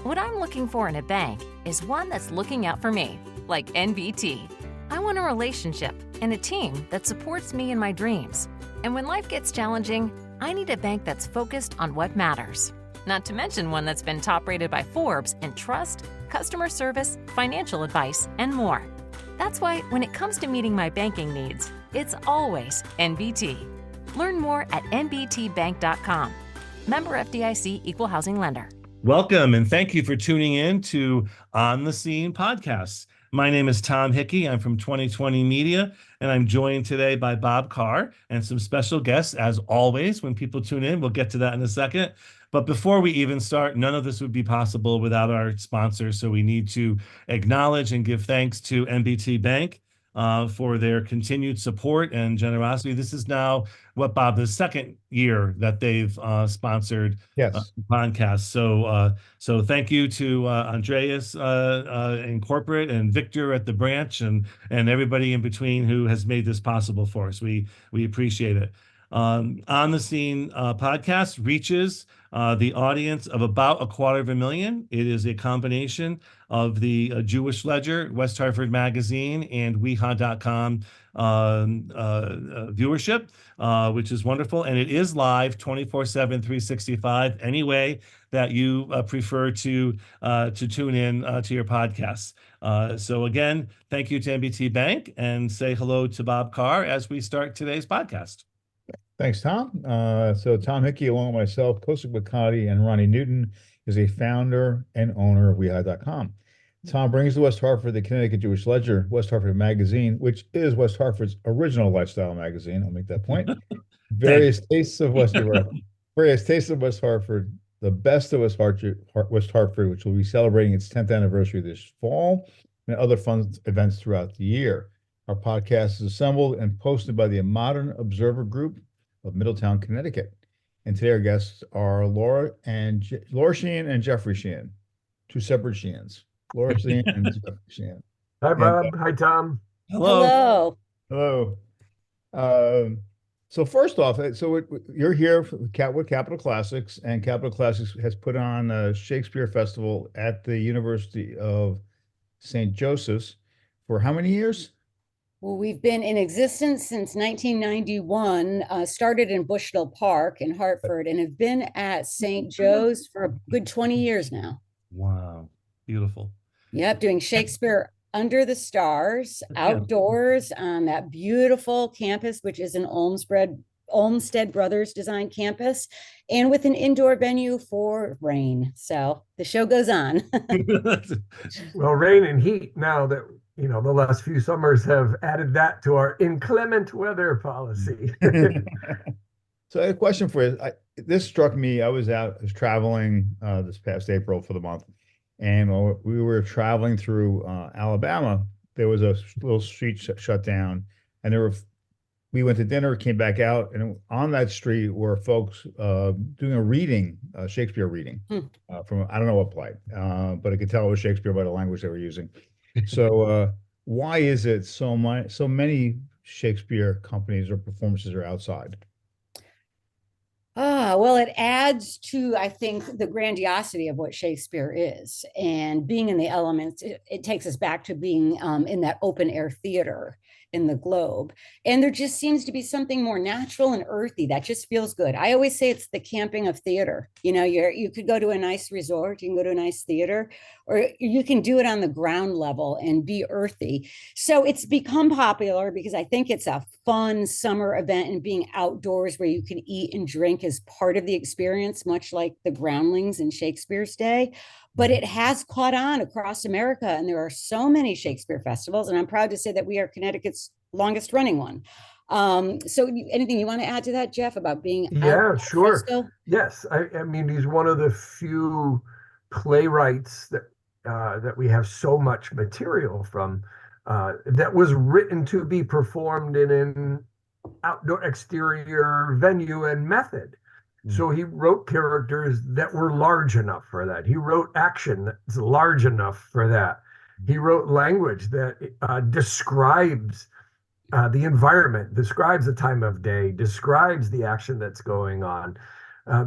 What I'm looking for in a bank is one that's looking out for me, like NBT. I want a relationship and a team that supports me in my dreams. And when life gets challenging, I need a bank that's focused on what matters. Not to mention one that's been top rated by Forbes in trust, customer service, financial advice, and more. That's why when it comes to meeting my banking needs, it's always NBT. Learn more at nbtbank.com. Member FDIC, Equal Housing Lender. Welcome, and thank you for tuning in to On the Scene podcasts. My name is Tom Hickey. I'm from 2020 Media, and I'm joined today by Bob Carr and some special guests, as always, when people tune in. We'll get to that in a second. But before we even start, none of this would be possible without our sponsors. So we need to acknowledge and give thanks to NBT Bank for their continued support and generosity. This is now, Bob, the second year that they've sponsored the podcast. So thank you to Andreas in corporate and Victor at the branch and everybody in between who has made this possible for us. We appreciate it. On the Scene podcast reaches the audience of about 250,000. It is a combination of the Jewish Ledger, West Hartford Magazine, and weha.com viewership, which is wonderful. And it is live 24/7, 365, any way that you prefer to tune in to your podcasts. So again, thank you to NBT Bank, and say hello to Bob Carr as we start today's podcast. Thanks, Tom. So Tom Hickey, along with myself, Kosik Bakati, and Ronnie Newton, is a founder and owner of weha.com. Tom brings to West Hartford the Connecticut Jewish Ledger, West Hartford Magazine, which is West Hartford's original lifestyle magazine. I'll make that point. Various tastes of West Hartford, the best of West Hartford, which will be celebrating its 10th anniversary this fall, and other fun events throughout the year. Our podcast is assembled and posted by the Modern Observer Group of Middletown, Connecticut. And today our guests are Laura Sheehan and Jeffrey Sheehan, two separate Sheehans. Laura Sheehan and Jeffrey Sheehan. Hi, Bob. Hi, Tom. Hello. So first off, you're here with Capital Classics, and Capital Classics has put on a Shakespeare Festival at the University of St. Joseph's for how many years? Well, we've been in existence since 1991, started in Bushdell Park in Hartford, and have been at St. Joe's for a good 20 years now. Wow. Beautiful. Yep. Doing Shakespeare under the stars, outdoors on that beautiful campus, which is an Olmsted Brothers design campus, and with an indoor venue for rain. So the show goes on. Well, rain and heat now that the last few summers have added that to our inclement weather policy. So I have a question for you. This struck me. I was traveling this past April for the month, and we were traveling through Alabama. There was a little street shut down, and we went to dinner, came back out, and on that street were folks doing a reading, Shakespeare reading from I don't know what play, but I could tell it was Shakespeare by the language they were using. So why is it so many Shakespeare companies or performances are outside? Well, it adds to, I think, the grandiosity of what Shakespeare is, and being in the elements, it takes us back to being in that open air theater in the Globe. And there just seems to be something more natural and earthy that just feels good. I always say it's the camping of theater. You could go to a nice resort, you can go to a nice theater, or you can do it on the ground level and be earthy. So it's become popular because I think it's a fun summer event, and being outdoors where you can eat and drink is part of the experience, much like the Groundlings in Shakespeare's day. But it has caught on across America, and there are so many Shakespeare festivals, and I'm proud to say that we are Connecticut's longest running one. So anything you want to add to that, Geoff, about being out sure. Frisco? Yes. I mean, he's one of the few playwrights that we have so much material from that was written to be performed in an outdoor exterior venue and method. So he wrote characters that were large enough for that. He wrote action that's large enough for that. He wrote language that describes the environment, describes the time of day, describes the action that's going on.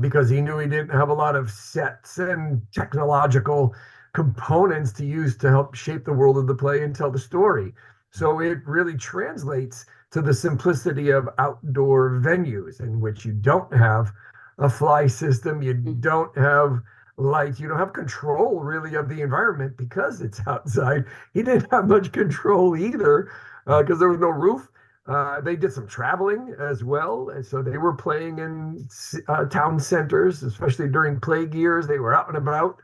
because he knew he didn't have a lot of sets and technological components to use to help shape the world of the play and tell the story. So it really translates to the simplicity of outdoor venues in which you don't have a fly system, you don't have lights, you don't have control really of the environment because it's outside. He didn't have much control either because there was no roof. They did some traveling as well. And so they were playing in town centers, especially during plague years. They were out and about.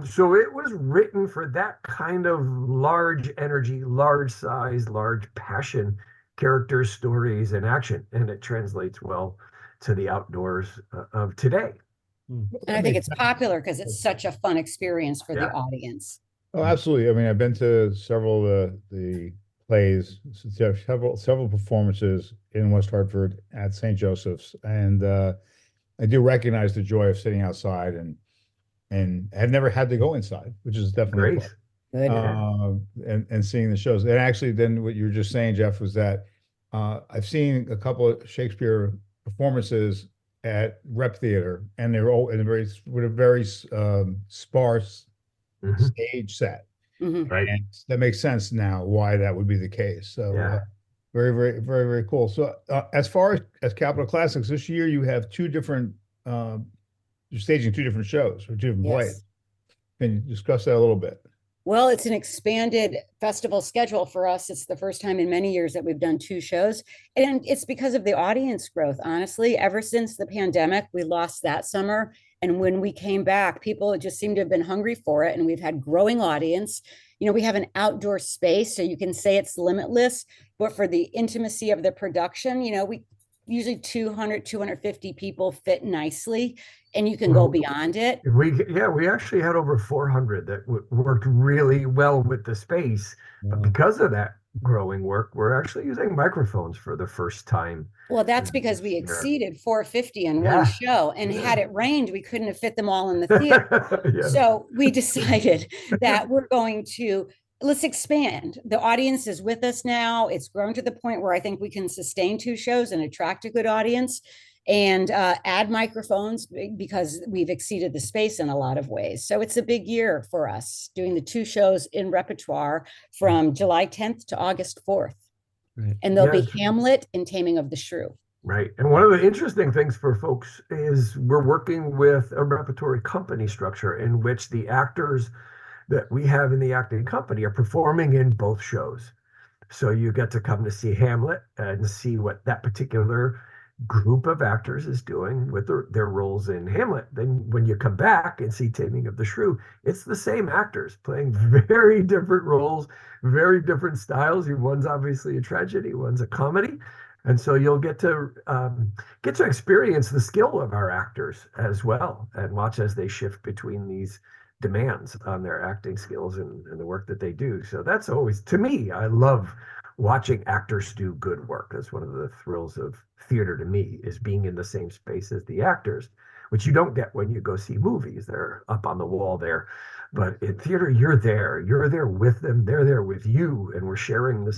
So it was written for that kind of large energy, large size, large passion, characters, stories, and action. And it translates well to the outdoors of today. And I think it's popular because it's such a fun experience for the audience. Oh, absolutely. I mean, I've been to several of the plays, several performances in West Hartford at St. Joseph's, and I do recognize the joy of sitting outside, and I've never had to go inside, which is definitely great. And seeing the shows. And actually, then what you were just saying, Geoff, was that I've seen a couple of Shakespeare performances at Rep Theater, and they're all in a very sparse stage set. Right. And that makes sense now why that would be the case. So very, very, very, very cool. So as far as Capitol Classics, this year you have two different, you're staging two different shows or two different plays. Can you discuss that a little bit? Well, it's an expanded festival schedule for us. It's the first time in many years that we've done two shows. And it's because of the audience growth, honestly. Ever since the pandemic, we lost that summer. And when we came back, people just seemed to have been hungry for it. And we've had growing audience. You know, we have an outdoor space, so you can say it's limitless. But for the intimacy of the production, you know, we usually 200, 250 people fit nicely, and you can go beyond it. We actually had over 400 that worked really well with the space. But because of that growing work, we're actually using microphones for the first time. Well, that's because we exceeded 450 in one show, and had it rained, we couldn't have fit them all in the theater. So we decided that we're going to let's expand. The audience is with us now. It's grown to the point where I think we can sustain two shows and attract a good audience, and add microphones because we've exceeded the space in a lot of ways. So it's a big year for us doing the two shows in repertoire from July 10th to August 4th. Right. And there'll be Hamlet and Taming of the Shrew. Right. And one of the interesting things for folks is we're working with a repertory company structure in which the actors that we have in the acting company are performing in both shows. So you get to come to see Hamlet and see what that particular group of actors is doing with their roles in Hamlet. Then when you come back and see Taming of the Shrew, it's the same actors playing very different roles, very different styles. One's obviously a tragedy, one's a comedy. And so you'll get to experience the skill of our actors as well, and watch as they shift between these demands on their acting skills and the work that they do. So that's always, to me, I love watching actors do good work. That's one of the thrills of theater to me, is being in the same space as the actors, which you don't get when you go see movies. They're up on the wall there. But in theater, you're there with them, they're there with you, and we're sharing the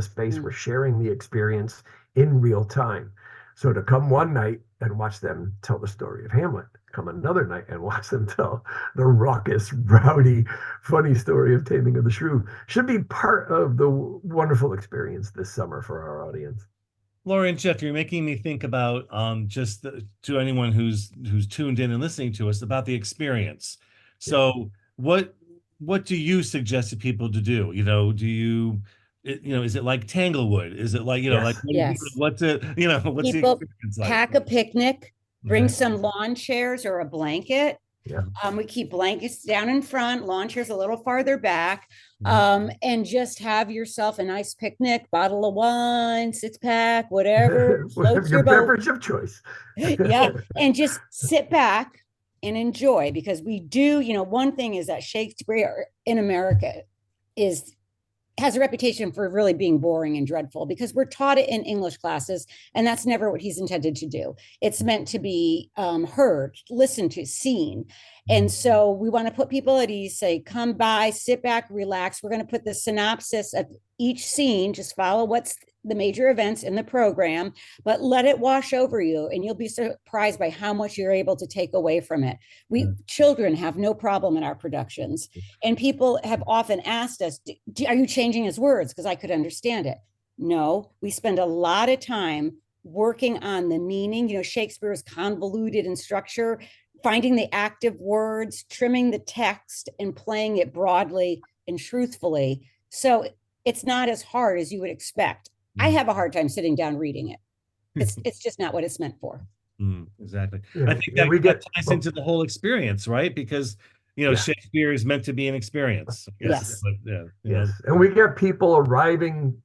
space, we're sharing the experience in real time. So to come one night and watch them tell the story of Hamlet, come another night and watch them tell the raucous, rowdy, funny story of Taming of the Shrew should be part of the wonderful experience this summer for our audience. Laurie and Geoff, you're making me think about to anyone who's tuned in and listening to us, about the experience. So what do you suggest to people to do? Is it like Tanglewood? Is it like, what's it, what's people the experience like? Pack a picnic, bring some lawn chairs or a blanket. We keep blankets down in front, lawn chairs a little farther back, and just have yourself a nice picnic, bottle of wine, six pack, whatever. Your beverage of choice. And just sit back and enjoy, because we do, one thing is that Shakespeare in America has a reputation for really being boring and dreadful, because we're taught it in English classes, and that's never what he's intended to do. It's meant to be heard, listened to, seen. And so we want to put people at ease, say, come by, sit back, relax. We're going to put the synopsis of each scene, just follow what's the major events in the program, but let it wash over you, and you'll be surprised by how much you're able to take away from it. Children have no problem in our productions, and people have often asked us, are you changing his words? Because I could understand it. No, we spend a lot of time working on the meaning. Shakespeare is convoluted in structure, finding the active words, trimming the text, and playing it broadly and truthfully. So it's not as hard as you would expect. I have a hard time sitting down reading it. It's just not what it's meant for. Exactly. I think that ties into the whole experience, right? Because Shakespeare is meant to be an experience. Yes. Yes. And we get people arriving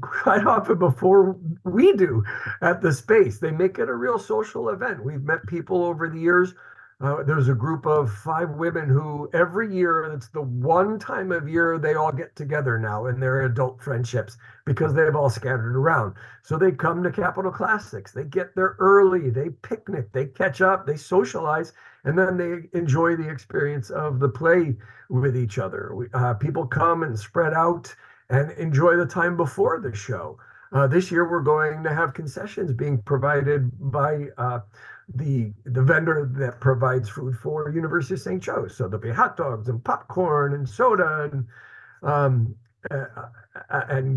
quite often before we do at the space. They make it a real social event. We've met people over the years. There's a group of 5 women who every year, it's the one time of year they all get together now in their adult friendships because they've all scattered around. So they come to Capitol Classics. They get there early. They picnic. They catch up. They socialize. And then they enjoy the experience of the play with each other. People come and spread out and enjoy the time before the show. This year, we're going to have concessions being provided by the vendor that provides food for University of St. Joe's. So there'll be hot dogs and popcorn and soda and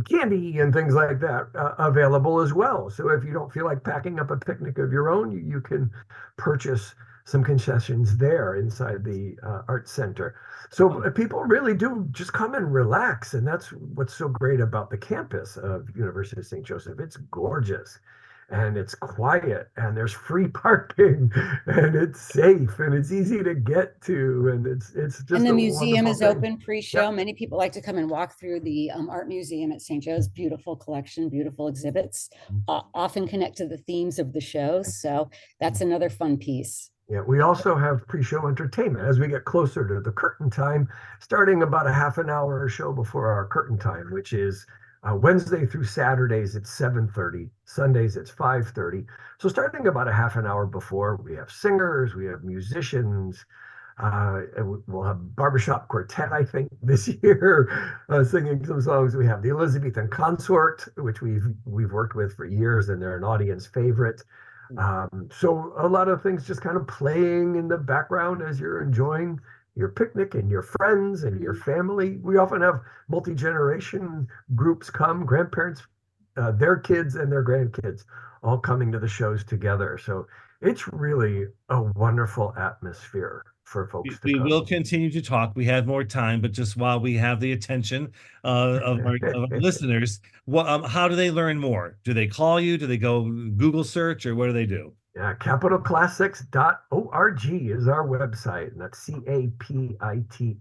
candy and things like that available as well. So if you don't feel like packing up a picnic of your own, you can purchase some concessions there inside the Arts Center. So people really do just come and relax. And that's what's so great about the campus of University of St. Joseph. It's gorgeous. And it's quiet, and there's free parking, and it's safe, and it's easy to get to, and it's just. And the museum is open pre-show. Yep. Many people like to come and walk through the art museum at St. Joe's. Beautiful collection, beautiful exhibits, often connect to the themes of the shows. So that's another fun piece. Yeah, we also have pre-show entertainment as we get closer to the curtain time, starting about a half an hour or so before our curtain time, which is Wednesday through Saturdays at 7:30, Sundays it's 5:30. So starting about a half an hour before, we have singers, we have musicians, we'll have barbershop quartet, I think, this year, singing some songs. We have the Elizabethan Consort, which we've worked with for years, and they're an audience favorite. So a lot of things just kind of playing in the background as you're enjoying your picnic and your friends and your family. We often have multi-generation groups come, grandparents, their kids and their grandkids, all coming to the shows together. So it's really a wonderful atmosphere for folks to come. We will continue to talk. We have more time, but just while we have the attention of our listeners, how do they learn more? Do they call you? Do they go Google search, or what do they do? Yeah, capitolclassics.org is our website, and that's CAPITAL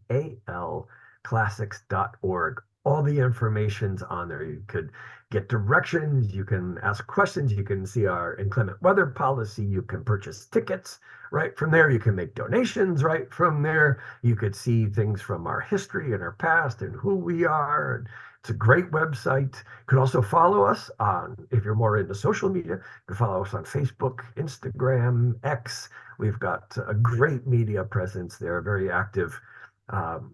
classics.org. All the information's on there. You could get directions, you can ask questions, you can see our inclement weather policy, you can purchase tickets right from there, you can make donations right from there, you could see things from our history and our past and who we are. It's a great website. You can also follow us on, if you're more into social media, you can follow us on Facebook, Instagram, X. We've got a great media presence there, a very active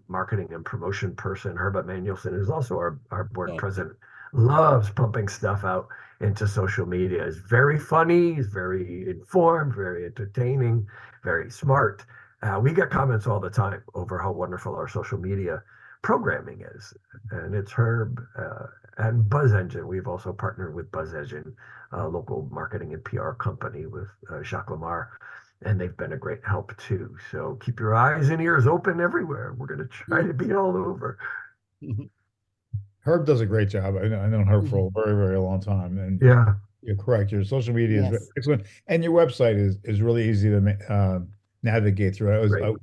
marketing and promotion person. Herbert Manuelson is also our board president, loves pumping stuff out into social media. He's very funny, he's very informed, very entertaining, very smart. We get comments all the time over how wonderful our social media programming is, and it's Herb and Buzz Engine. We've also partnered with Buzz Engine, a local marketing and PR company with Jacques Lamar, and they've been a great help too. So keep your eyes and ears open everywhere. We're going to try to be all over. Herb does a great job. I know Herb for a very, very long time, and yeah, you're correct. Your social media is excellent, and your website is really easy to navigate through.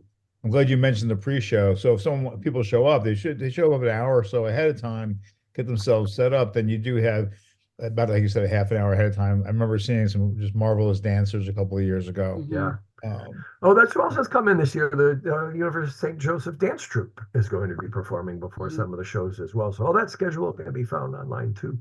I'm glad you mentioned the pre-show. So if people show up, they show up an hour or so ahead of time, get themselves set up. Then you do have about, like you said, a half an hour ahead of time. I remember seeing some just marvelous dancers a couple of years ago. Yeah. That's who else has come in this year. The University of St. Joseph Dance Troupe is going to be performing before some of the shows as well. So all that schedule can be found online too.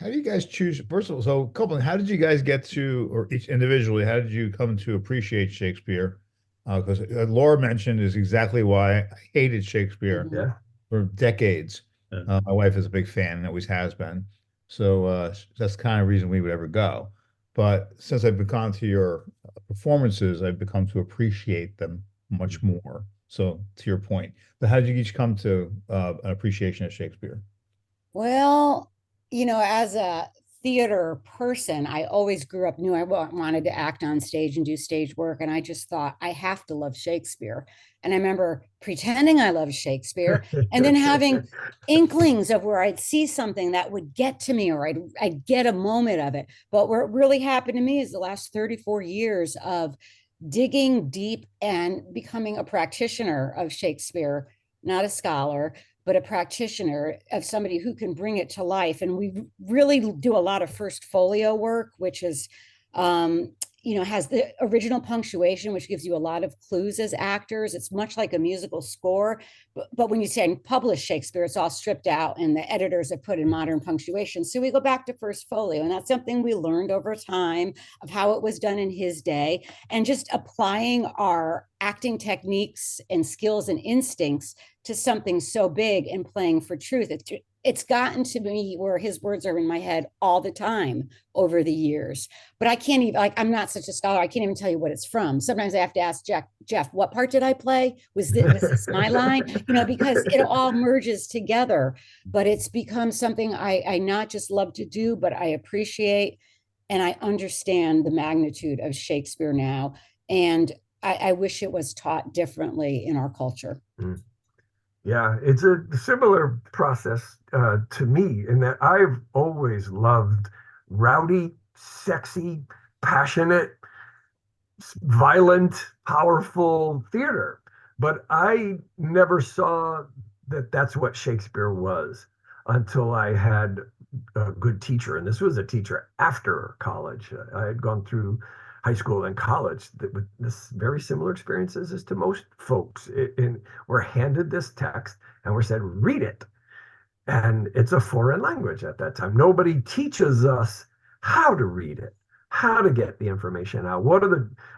How do you guys choose? First of all, so Copeland, how did you guys get to, or each individually, how did you come to appreciate Shakespeare? Because Laura mentioned is exactly why I hated Shakespeare for decades. My wife is a big fan and always has been. So that's the kind of reason we would ever go. But since I've gone to your performances, I've become to appreciate them much more. So to your point, but how did you each come to an appreciation of Shakespeare? Well, as a theater person, I always grew up, knew I wanted to act on stage and do stage work. And I just thought, I have to love Shakespeare. And I remember pretending I loved Shakespeare and then having inklings of where I'd see something that would get to me, or I'd get a moment of it. But what really happened to me is the last 34 years of digging deep and becoming a practitioner of Shakespeare, not a scholar, but a practitioner, of somebody who can bring it to life. And we really do a lot of first folio work, which is, has the original punctuation, which gives you a lot of clues as actors. It's much like a musical score. But when you say publish Shakespeare, it's all stripped out and the editors have put in modern punctuation. So we go back to first folio. And that's something we learned over time of how it was done in his day, and just applying our acting techniques and skills and instincts to something so big and playing for truth. It's gotten to me where his words are in my head all the time over the years. But I can't even, I'm not such a scholar, I can't even tell you what it's from. Sometimes I have to ask Geoff, what part did I play? Was this my line? Because it all merges together. But it's become something I not just love to do, but I appreciate, and I understand the magnitude of Shakespeare now. And I wish it was taught differently in our culture. Mm. Yeah, it's a similar process to me, in that I've always loved rowdy, sexy, passionate, violent, powerful theater. But I never saw that that's what Shakespeare was until I had a good teacher. And this was a teacher after college. I had gone through high school and college with this very similar experiences as to most folks. We're handed this text and we're said, read it. And it's a foreign language at that time. Nobody teaches us how to read it, how to get the information out.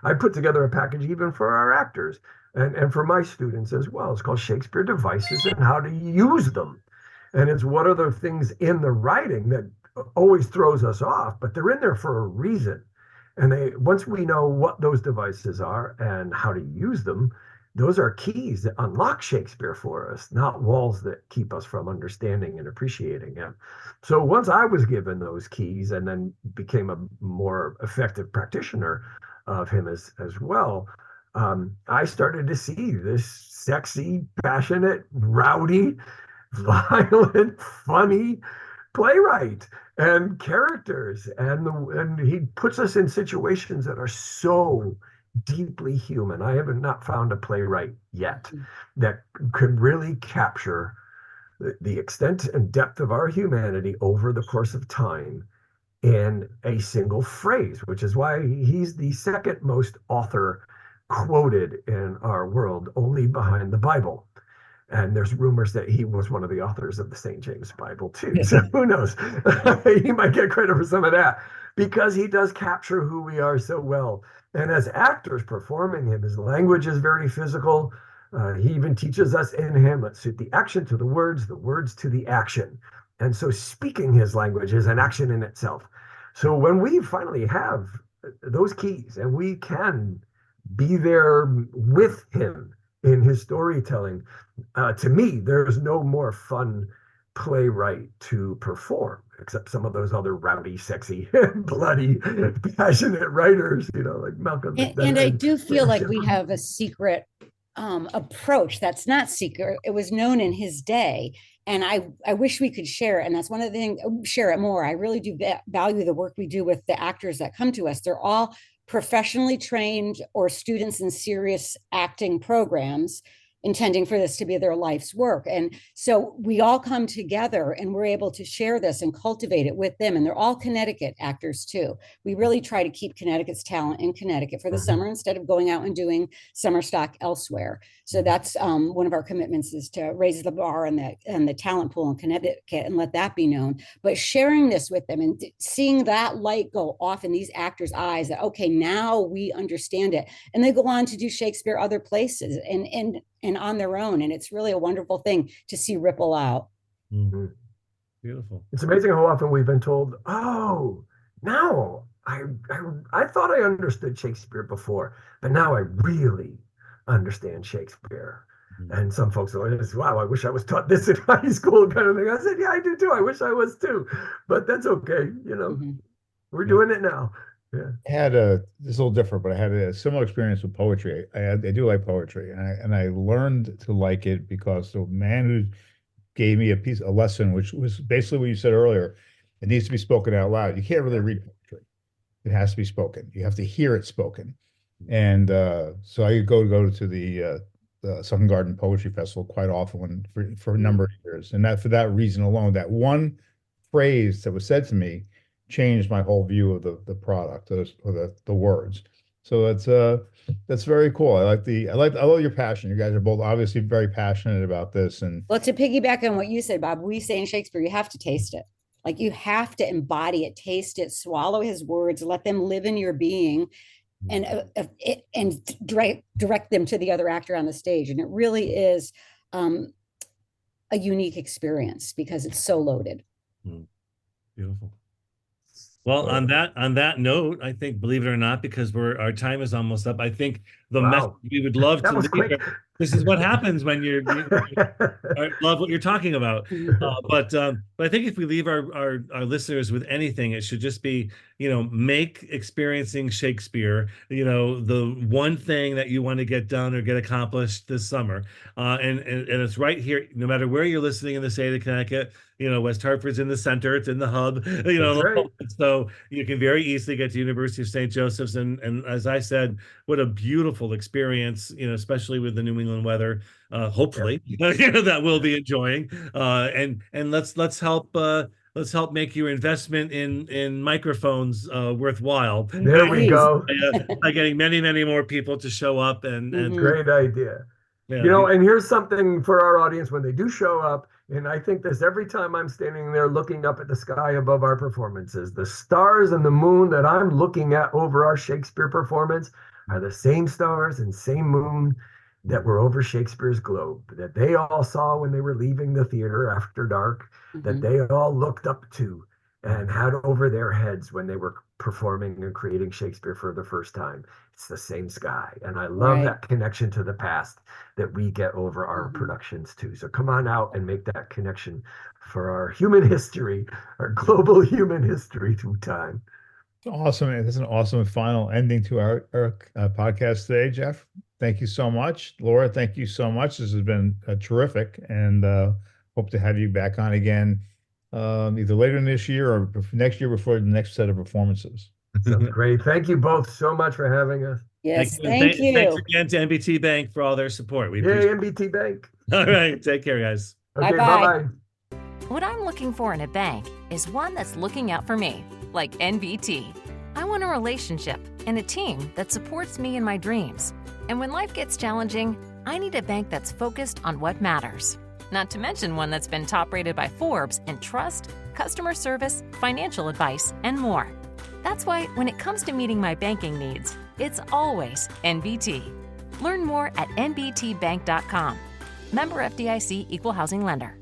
I put together a package even for our actors and for my students as well. It's called Shakespeare Devices and How to Use Them. And it's what are the things in the writing that always throws us off, but they're in there for a reason. And once we know what those devices are and how to use them, those are keys that unlock Shakespeare for us, not walls that keep us from understanding and appreciating him. So once I was given those keys and then became a more effective practitioner of him as well, I started to see this sexy, passionate, rowdy, violent, funny playwright and characters, and he puts us in situations that are so deeply human. I have not found a playwright yet that could really capture the extent and depth of our humanity over the course of time in a single phrase, which is why he's the second most author quoted in our world, only behind the Bible. And there's rumors that he was one of the authors of the St. James Bible too. So who knows? He might get credit for some of that because he does capture who we are so well. And as actors performing him, his language is very physical. He even teaches us in Hamlet, suit the action to the words to the action. And so speaking his language is an action in itself. So when we finally have those keys and we can be there with him in his storytelling, to me, there's no more fun playwright to perform, except some of those other rowdy, sexy, bloody, passionate writers, like Malcolm. And I do feel like we have a secret approach that's not secret. It was known in his day. And I wish we could share it. And that's one of the things, share it more. I really do value the work we do with the actors that come to us. They're all professionally trained or students in serious acting programs intending for this to be their life's work. And so we all come together and we're able to share this and cultivate it with them. And they're all Connecticut actors too. We really try to keep Connecticut's talent in Connecticut for the summer instead of going out and doing summer stock elsewhere. So that's one of our commitments, is to raise the bar and the talent pool in Connecticut and let that be known. But sharing this with them and seeing that light go off in these actors' eyes that, okay, now we understand it. And they go on to do Shakespeare other places and on their own. And it's really a wonderful thing to see ripple out. Mm-hmm. Beautiful. It's amazing how often we've been told, "Oh, now I thought I understood Shakespeare before, but now I really understand Shakespeare." And some folks are like, "Wow, I wish I was taught this in high school," kind of thing. I said, "Yeah, I do too. I wish I was too, but that's okay. We're doing it now." Yeah. I had this is a little different, but I had a similar experience with poetry. I do like poetry, and I learned to like it because the man who gave me a lesson, which was basically what you said earlier. It needs to be spoken out loud. You can't really read poetry. It has to be spoken. You have to hear it spoken. And so I go to the Sunken Garden Poetry Festival quite often for a number of years. And that for that reason alone, that one phrase that was said to me changed my whole view of the product or the words. So that's very cool. I love your passion. You guys are both obviously very passionate about this. And well, to piggyback on what you said, Bob, we say in Shakespeare, you have to taste it. Like you have to embody it, taste it, swallow his words, let them live in your being, and direct them to the other actor on the stage. And it really is a unique experience because it's so loaded. Beautiful. Well, on that note, I think, believe it or not, because our time is almost up, I think the message we would love to leave. This is what happens when you love what you're talking about. But I think if we leave our listeners with anything, it should just be, make experiencing Shakespeare, the one thing that you want to get done or get accomplished this summer. And it's right here, no matter where you're listening in the state of Connecticut. West Hartford's in the center, it's in the hub, right. So you can very easily get to University of St. Joseph's. And as I said, what a beautiful experience, especially with the New England weather, hopefully, that we'll be enjoying. And let's help make your investment in microphones worthwhile. There we go. By getting many, many more people to show up and great idea. Yeah, and here's something for our audience when they do show up. And I think this every time I'm standing there looking up at the sky above our performances, the stars and the moon that I'm looking at over our Shakespeare performance are the same stars and same moon that were over Shakespeare's globe, that they all saw when they were leaving the theater after dark, that they all looked up to and had over their heads when they were performing and creating Shakespeare for the first time. It's the same sky. And I love that connection to the past that we get over our productions too. So come on out and make that connection for our human history, our global human history through time. Awesome. This is an awesome final ending to our podcast today, Geoff. Thank you so much. Laura, thank you so much. This has been terrific, and hope to have you back on again either later in this year or next year before the next set of performances. Sounds great. Thank you both so much for having us. Yes, thank you. Thanks again to NBT Bank for all their support. We appreciate it. NBT Bank. All right. Take care, guys. Okay, bye-bye. What I'm looking for in a bank is one that's looking out for me, like NBT. I want a relationship and a team that supports me in my dreams. And when life gets challenging, I need a bank that's focused on what matters. Not to mention one that's been top-rated by Forbes in trust, customer service, financial advice, and more. That's why when it comes to meeting my banking needs, it's always NBT. Learn more at nbtbank.com. Member FDIC, Equal Housing Lender.